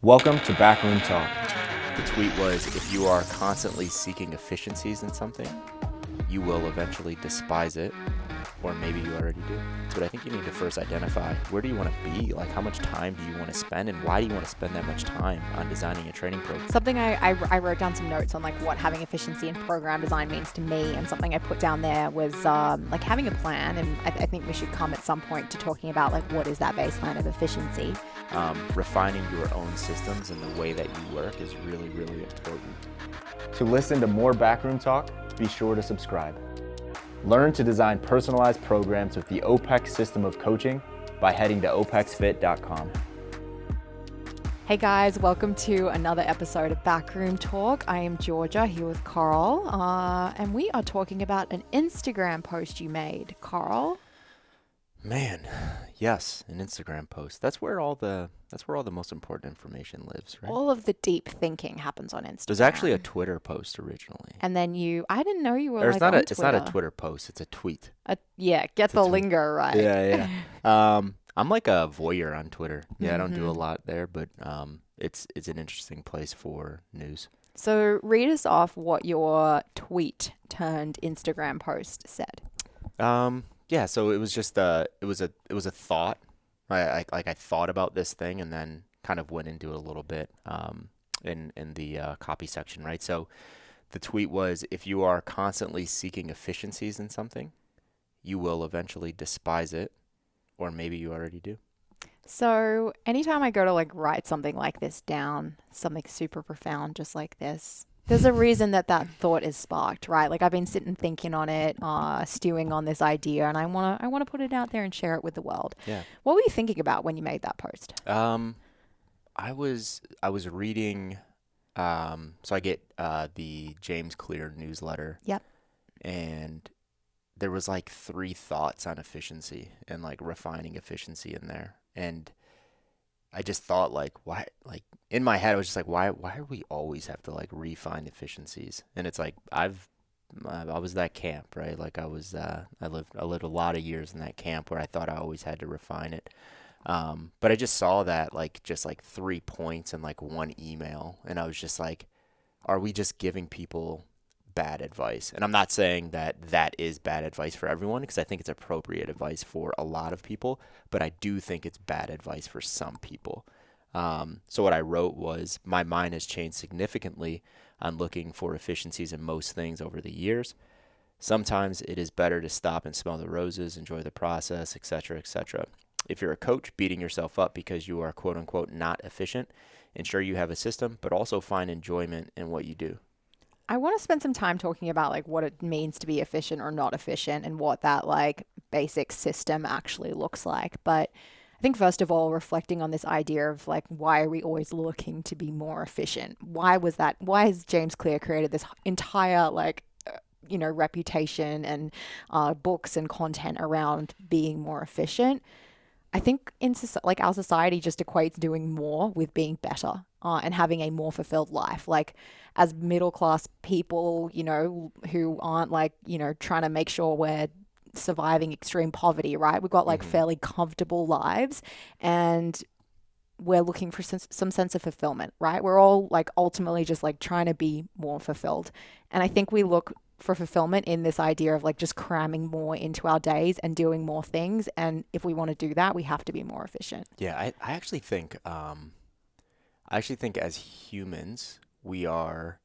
Welcome to Backroom Talk. The tweet was, if you are constantly seeking efficiencies in something, you will eventually despise it, or maybe you already do. But I think you need to first identify, where do you want to be? Like, how much time do you want to spend, and why do you want to spend that much time on designing a training program? Something I wrote down some notes on, like, what having efficiency in program design means to me, and something I put down there was like having a plan, and I think we should come at some point to talking about, like, what is that baseline of efficiency. Refining your own systems and the way that you work is really, really important. To listen to more Backroom Talk, be sure to subscribe. Learn to design personalized programs with the OPEX system of coaching by heading to opexfit.com. Hey guys, welcome to another episode of Backroom Talk. I am Georgia here with Carl, and we are talking about an Instagram post you made, Carl. Man, yes, an Instagram post. That's where all the most important information lives, right? All of the deep thinking happens on Instagram. There's actually a Twitter post originally. And then I didn't know you were It's like not on it's not a Twitter. Twitter post, it's a tweet. Get the lingo right. Yeah. I'm like a voyeur on Twitter. Yeah, I don't do a lot there, but it's an interesting place for news. So read us off what your tweet turned Instagram post said. Yeah, so it was just it was a thought. I thought about this thing and then kind of went into it a little bit in the copy section, right? So the tweet was, if you are constantly seeking efficiencies in something, you will eventually despise it, or maybe you already do. So anytime I go to like write something like this down, something super profound just like this, there's a reason that thought is sparked, right? Like, I've been sitting thinking on it, stewing on this idea, and I wanna put it out there and share it with the world. Yeah. What were you thinking about when you made that post? I was reading, so I get the James Clear newsletter. Yep. And there was like 3 thoughts on efficiency and like refining efficiency in there. And I just thought, like, why, like in my head I was just like, why do we always have to like refine efficiencies? And it's like I was that camp, right? Like I lived a lot of years in that camp where I thought I always had to refine it. But I just saw that like just like 3 points in like one email, and I was just like, are we just giving people bad advice? And I'm not saying that is bad advice for everyone, because I think it's appropriate advice for a lot of people, but I do think it's bad advice for some people. So what I wrote was, my mind has changed significantly on looking for efficiencies in most things over the years. Sometimes it is better to stop and smell the roses, enjoy the process, etc., etc. If you're a coach, beating yourself up because you are quote unquote not efficient, ensure you have a system, but also find enjoyment in what you do. I want to spend some time talking about like what it means to be efficient or not efficient and what that like basic system actually looks like. But I think first of all, reflecting on this idea of like, why are we always looking to be more efficient? Why has James Clear created this entire like, reputation and books and content around being more efficient? I think our society just equates doing more with being better and having a more fulfilled life. Like, as middle class people, who aren't like, trying to make sure we're surviving extreme poverty, right? We've got like fairly comfortable lives, and we're looking for some sense of fulfillment, right? We're all like ultimately just like trying to be more fulfilled. And I think we look for fulfillment in this idea of like just cramming more into our days and doing more things. And if we want to do that, we have to be more efficient. Yeah, I actually think as humans, we are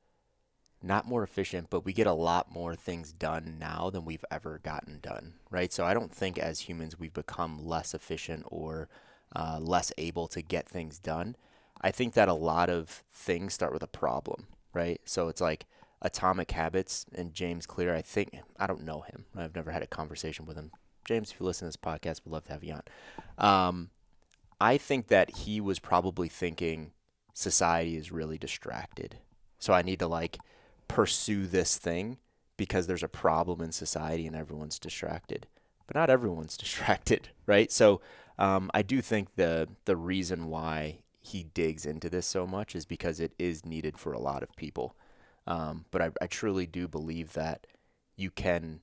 not more efficient, but we get a lot more things done now than we've ever gotten done, right? So I don't think as humans we've become less efficient or less able to get things done. I think that a lot of things start with a problem, right? So it's like Atomic Habits and James Clear. I don't know him. I've never had a conversation with him. James, if you listen to this podcast, we'd love to have you on. I think that he was probably thinking society is really distracted, so I need to like pursue this thing because there's a problem in society and everyone's distracted. But not everyone's distracted, right? So I do think the reason why he digs into this so much is because it is needed for a lot of people. But I truly do believe that you can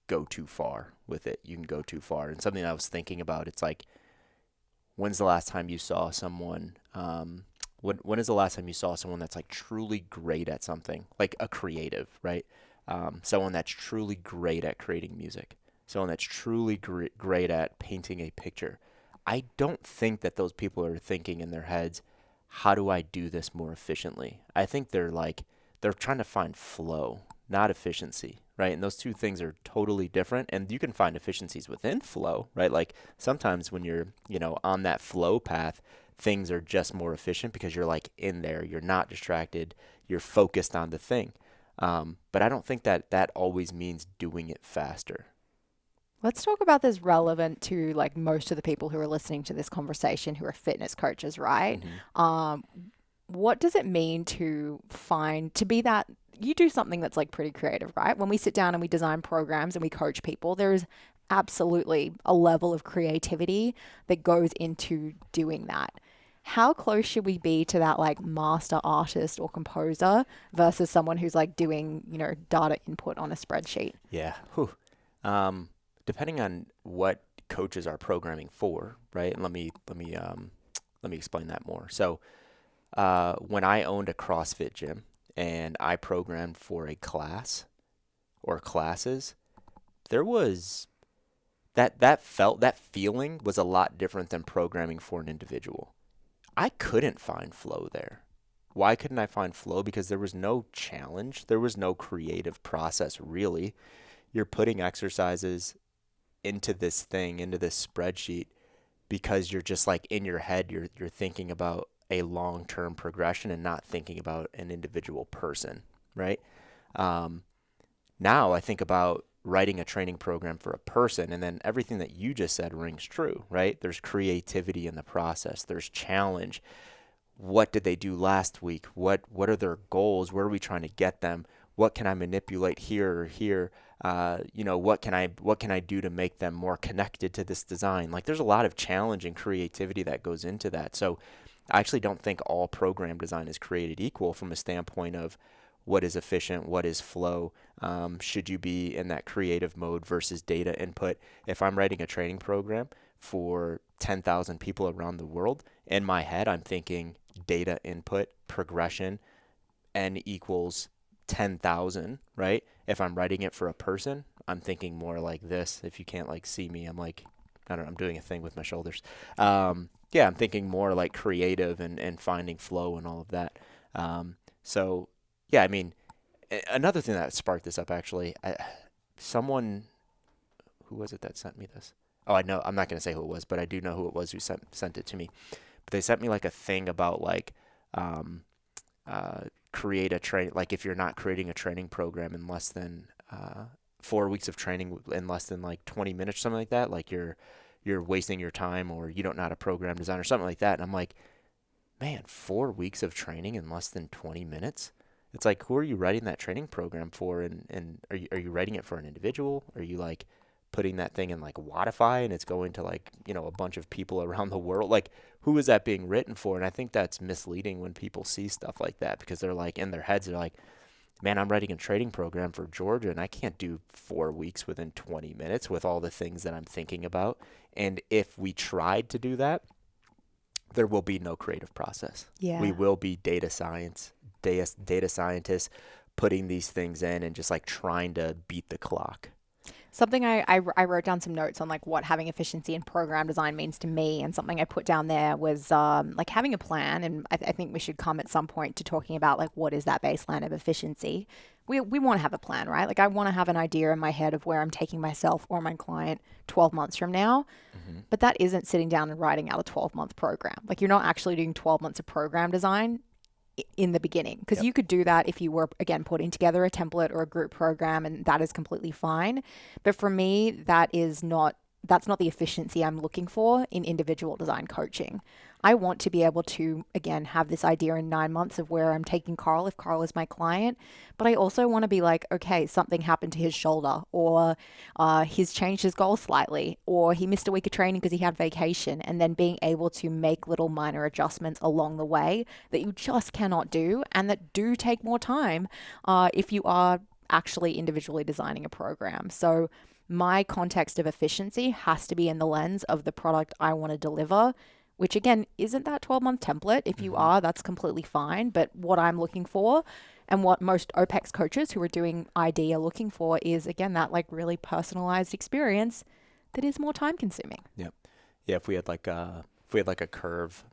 go too far with it. You can go too far. And something I was thinking about, it's like, when's the last time you saw someone When is the last time you saw someone that's like truly great at something, like a creative, right? Someone that's truly great at creating music, someone that's truly great at painting a picture. I don't think that those people are thinking in their heads, how do I do this more efficiently? I think they're trying to find flow, not efficiency, right? And those two things are totally different. And you can find efficiencies within flow, right? Like sometimes when you're, on that flow path, things are just more efficient because you're like in there, you're not distracted, you're focused on the thing. But I don't think that that always means doing it faster. Let's talk about this relevant to like most of the people who are listening to this conversation who are fitness coaches, right? Hmm. Um, what does it mean to be that you do something that's like pretty creative, right? When we sit down and we design programs and we coach people, there's absolutely a level of creativity that goes into doing that. How close should we be to that like master artist or composer versus someone who's like doing, data input on a spreadsheet? Yeah. Whew. Um, Depending on what coaches are programming for, right? And let me explain that more. So, when I owned a CrossFit gym and I programmed for a class or classes, there was that feeling was a lot different than programming for an individual. I couldn't find flow there. Why couldn't I find flow? Because there was no challenge. There was no creative process really. You're putting exercises into this thing, into this spreadsheet because you're just like in your head, you're thinking about a long-term progression and not thinking about an individual person, right? Um, Now I think about writing a training program for a person, and then everything that you just said rings true, right? There's creativity in the process. There's challenge. What did they do last week? What are their goals? Where are we trying to get them? What can I manipulate here or here? What can I do to make them more connected to this design? Like there's a lot of challenge and creativity that goes into that. So I actually don't think all program design is created equal from a standpoint of what is efficient, what is flow. Should you be in that creative mode versus data input? If I'm writing a training program for 10,000 people around the world, in my head, I'm thinking data input, progression, n equals 10,000, right? If I'm writing it for a person, I'm thinking more like this. If you can't like see me, I'm like, I don't know, I'm doing a thing with my shoulders. Yeah, I'm thinking more like creative and finding flow and all of that. So yeah, I mean, another thing that sparked this up actually, someone, who was it that sent me this? Oh, I know, I'm not going to say who it was, but I do know who it was who sent it to me. But they sent me like a thing about like, um, create a train, like if you're not creating a training program in less than 4 weeks of training in less than like 20 minutes, something like that, like you're wasting your time or you don't know how to program design or something like that. And I'm like, man, 4 weeks of training in less than 20 minutes? It's like, who are you writing that training program for? And are you writing it for an individual? Are you like putting that thing in like Wodify and it's going to like, a bunch of people around the world? Like, who is that being written for? And I think that's misleading when people see stuff like that because they're like, in their heads, they're like, man, I'm writing a training program for Georgia and I can't do 4 weeks within 20 minutes with all the things that I'm thinking about. And if we tried to do that, there will be no creative process. Yeah. We will be data scientists putting these things in and just like trying to beat the clock. Something I wrote down some notes on like what having efficiency in program design means to me, and something I put down there was like having a plan. And I think we should come at some point to talking about like what is that baseline of efficiency. We want to have a plan, right? Like I want to have an idea in my head of where I'm taking myself or my client 12 months from now. Mm-hmm. But that isn't sitting down and writing out a 12-month program. Like you're not actually doing 12 months of program design in the beginning, because Yep. you could do that if you were again putting together a template or a group program, and that is completely fine. But for me, that's not the efficiency I'm looking for in individual design coaching. I want to be able to, again, have this idea in 9 months of where I'm taking Carl if Carl is my client. But I also want to be like, okay, something happened to his shoulder, or he's changed his goal slightly, or he missed a week of training because he had vacation, and then being able to make little minor adjustments along the way that you just cannot do and that do take more time if you are actually individually designing a program. So my context of efficiency has to be in the lens of the product I want to deliver which again isn't that 12-month template. If you are, that's completely fine. But what I'm looking for and what most OPEX coaches who are doing ID are looking for is, again, that like really personalized experience that is more time consuming. Yep. Yeah. If we had like a curve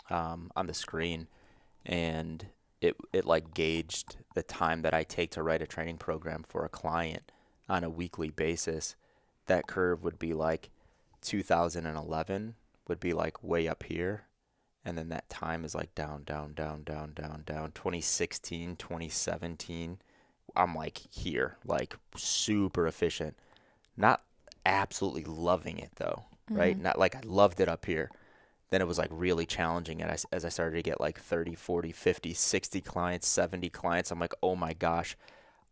on the screen, and it like gauged the time that I take to write a training program for a client on a weekly basis, that curve would be like 2011 would be like way up here, and then that time is like down, down, down, down, down, down. 2016, 2017, I'm like here, like super efficient. Not absolutely loving it though, right? Not like I loved it up here. Then it was like really challenging as I started to get like 30, 40, 50, 60 clients, 70 clients. I'm like, oh my gosh,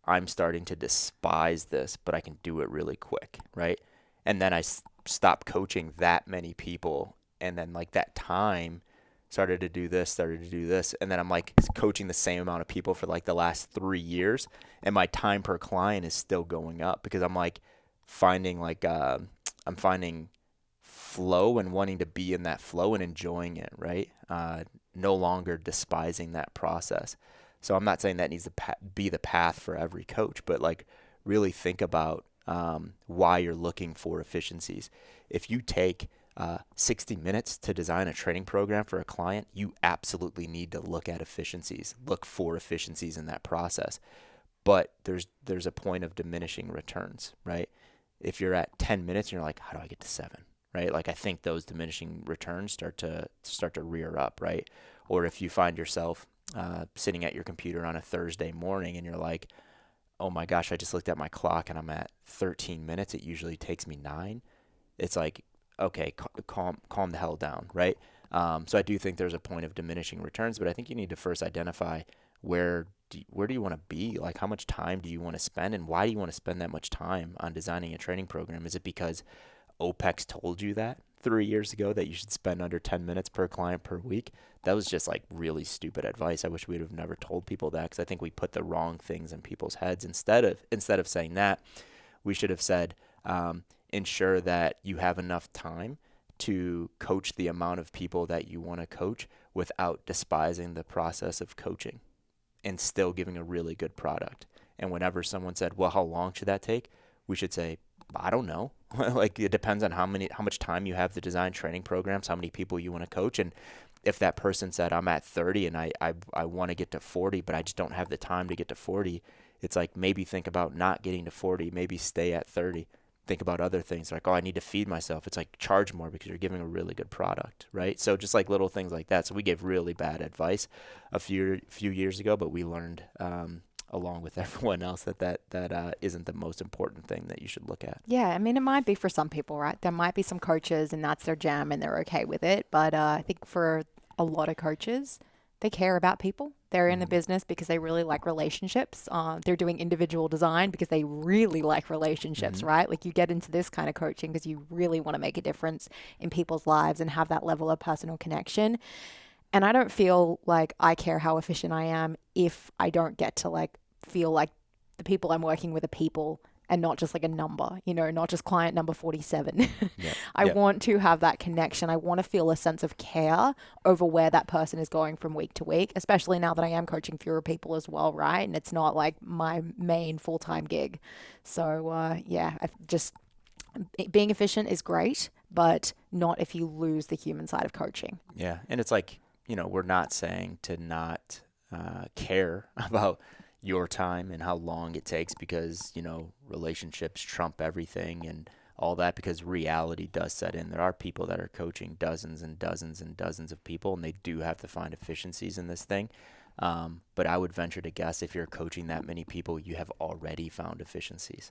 I'm starting to despise this, but I can do it really quick, right? And then I stopped coaching that many people. And then like that time started to do this, And then I'm like coaching the same amount of people for like the last 3 years. And my time per client is still going up because I'm like finding I'm finding flow and wanting to be in that flow and enjoying it, right? No longer despising that process. So I'm not saying that needs to be the path for every coach, but like really think about why you're looking for efficiencies. If you take 60 minutes to design a training program for a client, you absolutely need to look at efficiencies, look for efficiencies in that process. But there's a point of diminishing returns, right? If you're at 10 minutes and you're like, how do I get to 7? Right? Like I think those diminishing returns start to rear up, right? Or if you find yourself sitting at your computer on a Thursday morning and you're like, oh my gosh, I just looked at my clock and I'm at 13 minutes. It usually takes me 9. It's like, okay, calm the hell down, right? So I do think there's a point of diminishing returns, but I think you need to first identify where do you want to be? Like how much time do you want to spend, and why do you want to spend that much time on designing a training program? Is it because OPEX told you that 3 years ago that you should spend under 10 minutes per client per week? That was just like really stupid advice. I wish we'd have never told people that, because I think we put the wrong things in people's heads. Instead of saying that, we should have said, ensure that you have enough time to coach the amount of people that you want to coach without despising the process of coaching, and still giving a really good product. And whenever someone said, well, how long should that take? We should say, I don't know. Like it depends on how much time you have to design training programs, how many people you want to coach. And if that person said, I'm at 30 and I want to get to 40, but I just don't have the time to get to 40, it's like maybe think about not getting to 40, maybe stay at 30. Think about other things like, oh, I need to feed myself. It's like charge more because you're giving a really good product, right? So just like little things like that. So we gave really bad advice a few years ago, but we learned along with everyone else that isn't the most important thing that you should look at. Yeah, I mean, it might be for some people, right? There might be some coaches and that's their jam and they're okay with it. But I think for a lot of coaches, they care about people. They're in the business because they really like relationships. They're doing individual design because they really like relationships, right? Like you get into this kind of coaching because you really want to make a difference in people's lives and have that level of personal connection. And I don't feel like I care how efficient I am if I don't get to like feel like the people I'm working with are people and not just like a number, not just client number 47. I want to have that connection. I want to feel a sense of care over where that person is going from week to week, especially now that I am coaching fewer people as well, right? And it's not like my main full-time gig. So being efficient is great, but not if you lose the human side of coaching. Yeah. And it's like, we're not saying to not care about your time and how long it takes, because relationships trump everything and all that, because reality does set in. There are people that are coaching dozens and dozens and dozens of people, and they do have to find efficiencies in this thing. But I would venture to guess if you're coaching that many people, you have already found efficiencies.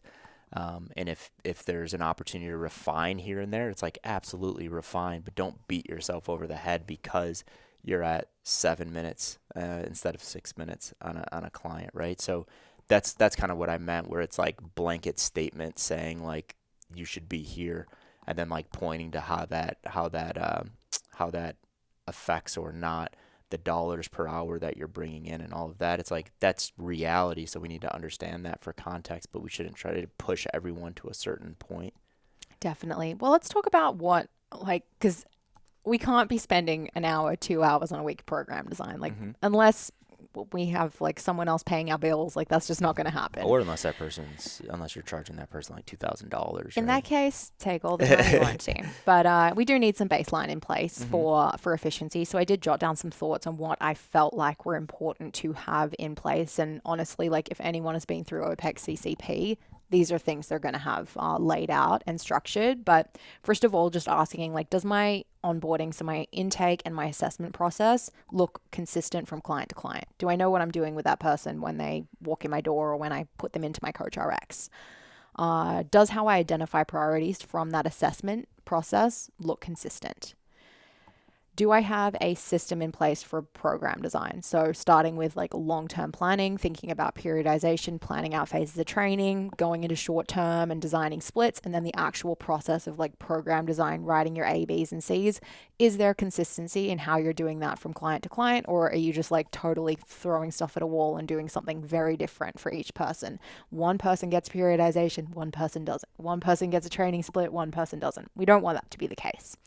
And if there's an opportunity to refine here and there, it's like absolutely refine, but don't beat yourself over the head because you're at 7 minutes instead of 6 minutes on a client, right? So that's kind of what I meant, where it's like blanket statement saying like you should be here, and then like pointing to how that affects or not the dollars per hour that you're bringing in and all of that. It's like that's reality, so we need to understand that for context, but we shouldn't try to push everyone to a certain point. Definitely. Well, let's talk about because we can't be spending an hour, 2 hours on a week program design. Like, Mm-hmm. unless we have like someone else paying our bills, like that's just not going to happen. Or unless you're charging that person like $2,000, In right? that case, take all the time you want to. But we do need some baseline in place Mm-hmm. for efficiency. So I did jot down some thoughts on what I felt like were important to have in place. And honestly, like if anyone has been through OPEX CCP, these are things they're going to have laid out and structured. But first of all, just asking, like, does my onboarding, so my intake and my assessment process, look consistent from client to client? Do I know what I'm doing with that person when they walk in my door or when I put them into my Coach RX? Does how I identify priorities from that assessment process look consistent? Do I have a system in place for program design? So starting with like long-term planning, thinking about periodization, planning out phases of training, going into short-term and designing splits, and then the actual process of like program design, writing your A, Bs, and Cs. Is there consistency in how you're doing that from client to client, or are you just like totally throwing stuff at a wall and doing something very different for each person? One person gets periodization, one person doesn't. One person gets a training split, one person doesn't. We don't want that to be the case.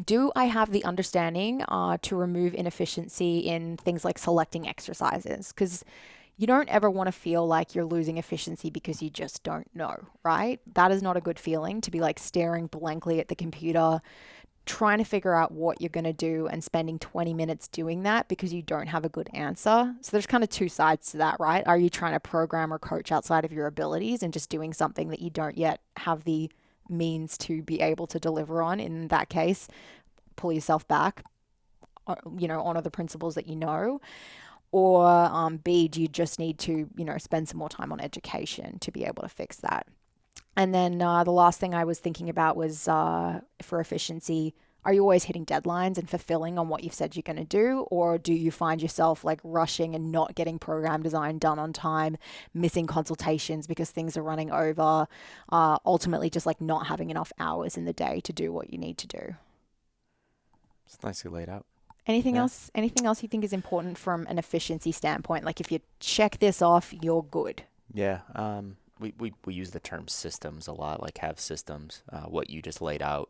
Do I have the understanding to remove inefficiency in things like selecting exercises? Because you don't ever want to feel like you're losing efficiency because you just don't know, right? That is not a good feeling, to be like staring blankly at the computer, trying to figure out what you're going to do and spending 20 minutes doing that because you don't have a good answer. So there's kind of two sides to that, right? Are you trying to program or coach outside of your abilities and just doing something that you don't yet have the means to be able to deliver on? In that case, pull yourself back, honor the principles that you know. Or B, do you just need to, spend some more time on education to be able to fix that? And then the last thing I was thinking about was for efficiency, are you always hitting deadlines and fulfilling on what you've said you're going to do? Or do you find yourself like rushing and not getting program design done on time, missing consultations because things are running over, ultimately just like not having enough hours in the day to do what you need to do? It's nicely laid out. Anything Yeah. else? Anything else you think is important from an efficiency standpoint? Like if you check this off, you're good. Yeah. We use the term systems a lot, like have systems. What you just laid out,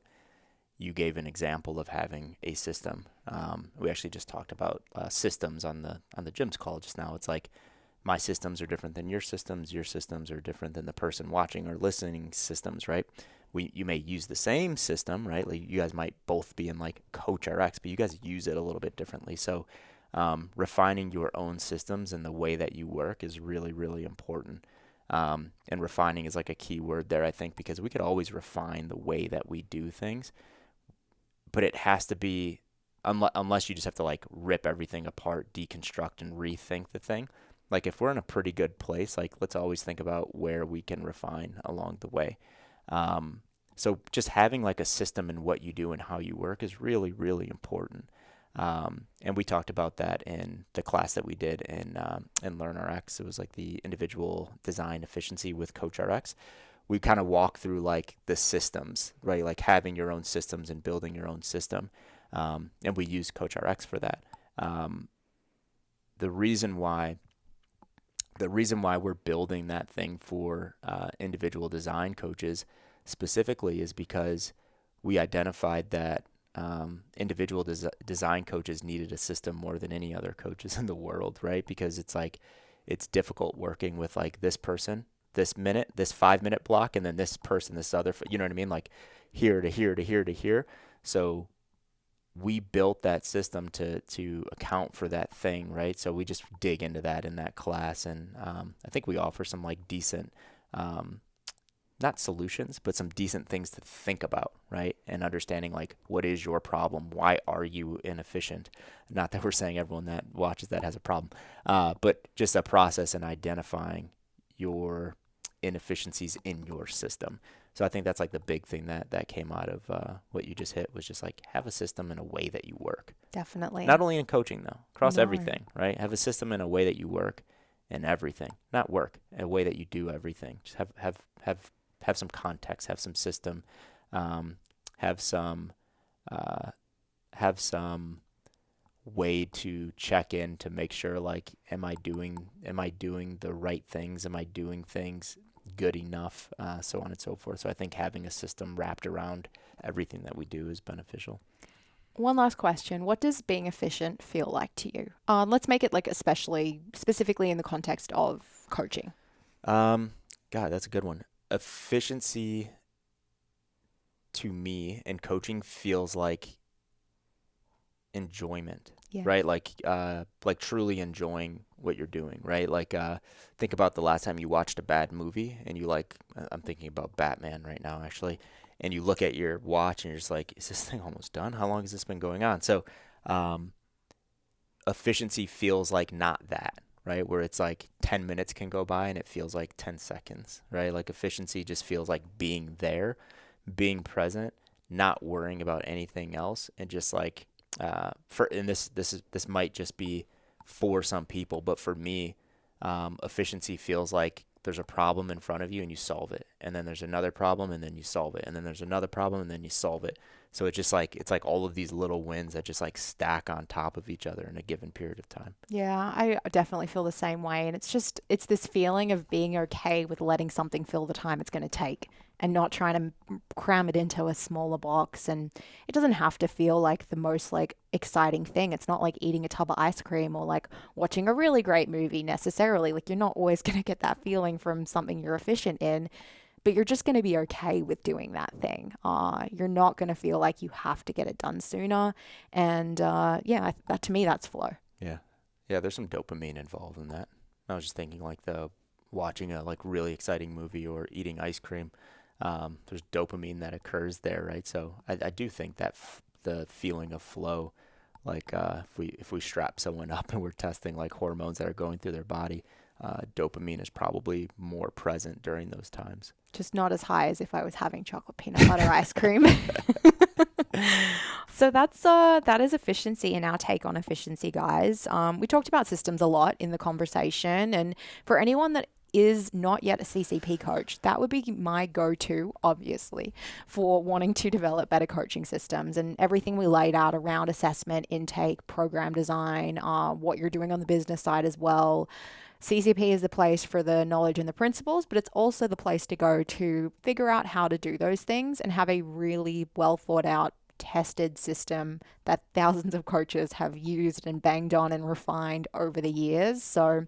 you gave an example of having a system. We actually just talked about systems on the gym's call just now. It's like my systems are different than your systems are different than the person watching or listening systems, right? You may use the same system, right? Like you guys might both be in like Coach RX, but you guys use it a little bit differently. So refining your own systems and the way that you work is really, really important. And refining is like a key word there, I think, because we could always refine the way that we do things, but it has to be, unless you just have to like rip everything apart, deconstruct and rethink the thing. Like if we're in a pretty good place, like let's always think about where we can refine along the way. So just having like a system in what you do and how you work is really, really important. And we talked about that in the class that we did in LearnRx. It was like the individual design efficiency with Coach RX. We kind of walk through like the systems, right? Like having your own systems and building your own system. And we use Coach RX for that. The reason why we're building that thing for individual design coaches specifically is because we identified that individual design coaches needed a system more than any other coaches in the world, right? Because it's difficult working with like this person, this 5-minute block, and then this person, this other, you know what I mean? Like here to here to here to here. So we built that system to account for that thing, right? So we just dig into that in that class, and I think we offer some like decent, not solutions, but some decent things to think about, right? And understanding like what is your problem? Why are you inefficient? Not that we're saying everyone that watches that has a problem, but just a process in identifying your inefficiencies in your system. So I think that's like the big thing that came out of what you just hit was just like have a system in a way that you work. Definitely. Not only in coaching though, across No. everything, right? Have a system in a way that you work in everything, not work, a way that you do everything. Just have some context, have some system, have some way to check in to make sure like, am I doing the right things? Am I doing things good enough, so on and so forth. So I think having a system wrapped around everything that we do is beneficial. One last question. What does being efficient feel like to you? Let's make it like especially specifically in the context of coaching. God, that's a good one. Efficiency to me and coaching feels like enjoyment, Yeah. right? Like truly enjoying what you're doing, right? Like, think about the last time you watched a bad movie and you like, I'm thinking about Batman right now, actually, and you look at your watch and you're just like, is this thing almost done? How long has this been going on? So, efficiency feels like not that, right? Where it's like 10 minutes can go by and it feels like 10 seconds, right? Like efficiency just feels like being there, being present, not worrying about anything else, and just like, this might just be for some people, but for me, efficiency feels like there's a problem in front of you and you solve it, and then there's another problem and then you solve it, and then there's another problem and then you solve it. So it's like all of these little wins that just like stack on top of each other in a given period of time. Yeah, I definitely feel the same way. And it's this feeling of being okay with letting something fill the time it's going to take and not trying to cram it into a smaller box. And it doesn't have to feel like the most like exciting thing. It's not like eating a tub of ice cream or like watching a really great movie necessarily. Like you're not always going to get that feeling from something you're efficient in, but you're just going to be okay with doing that thing. You're not going to feel like you have to get it done sooner. And that to me, that's flow. Yeah. Yeah, there's some dopamine involved in that. I was just thinking like watching a like really exciting movie or eating ice cream. There's dopamine that occurs there, right? So I do think that the feeling of flow, like if we strap someone up and we're testing like hormones that are going through their body, dopamine is probably more present during those times. Just not as high as if I was having chocolate peanut butter ice cream. So that is efficiency and our take on efficiency, guys. We talked about systems a lot in the conversation, and for anyone that is not yet a CCP coach, that would be my go-to, obviously, for wanting to develop better coaching systems, and everything we laid out around assessment, intake, program design, what you're doing on the business side as well. CCP is the place for the knowledge and the principles, but it's also the place to go to figure out how to do those things and have a really well thought out, tested system that thousands of coaches have used and banged on and refined over the years. So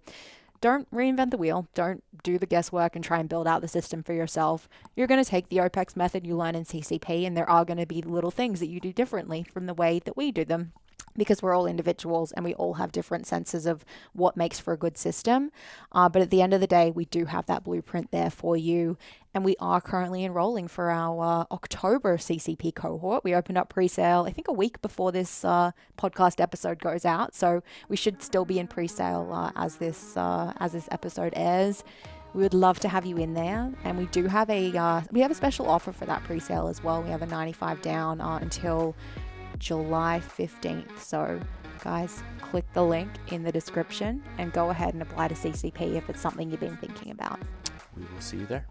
don't reinvent the wheel. Don't do the guesswork and try and build out the system for yourself. You're going to take the OPEX method you learn in CCP, and there are going to be little things that you do differently from the way that we do them, because we're all individuals and we all have different senses of what makes for a good system. But at the end of the day, we do have that blueprint there for you. And we are currently enrolling for our October CCP cohort. We opened up pre-sale, I think, a week before this podcast episode goes out. So we should still be in pre-sale as this episode airs. We would love to have you in there, and we do have a special offer for that pre-sale as well. We have a 95 down until July 15th. So guys, click the link in the description and go ahead and apply to CCP if it's something you've been thinking about. We will see you there.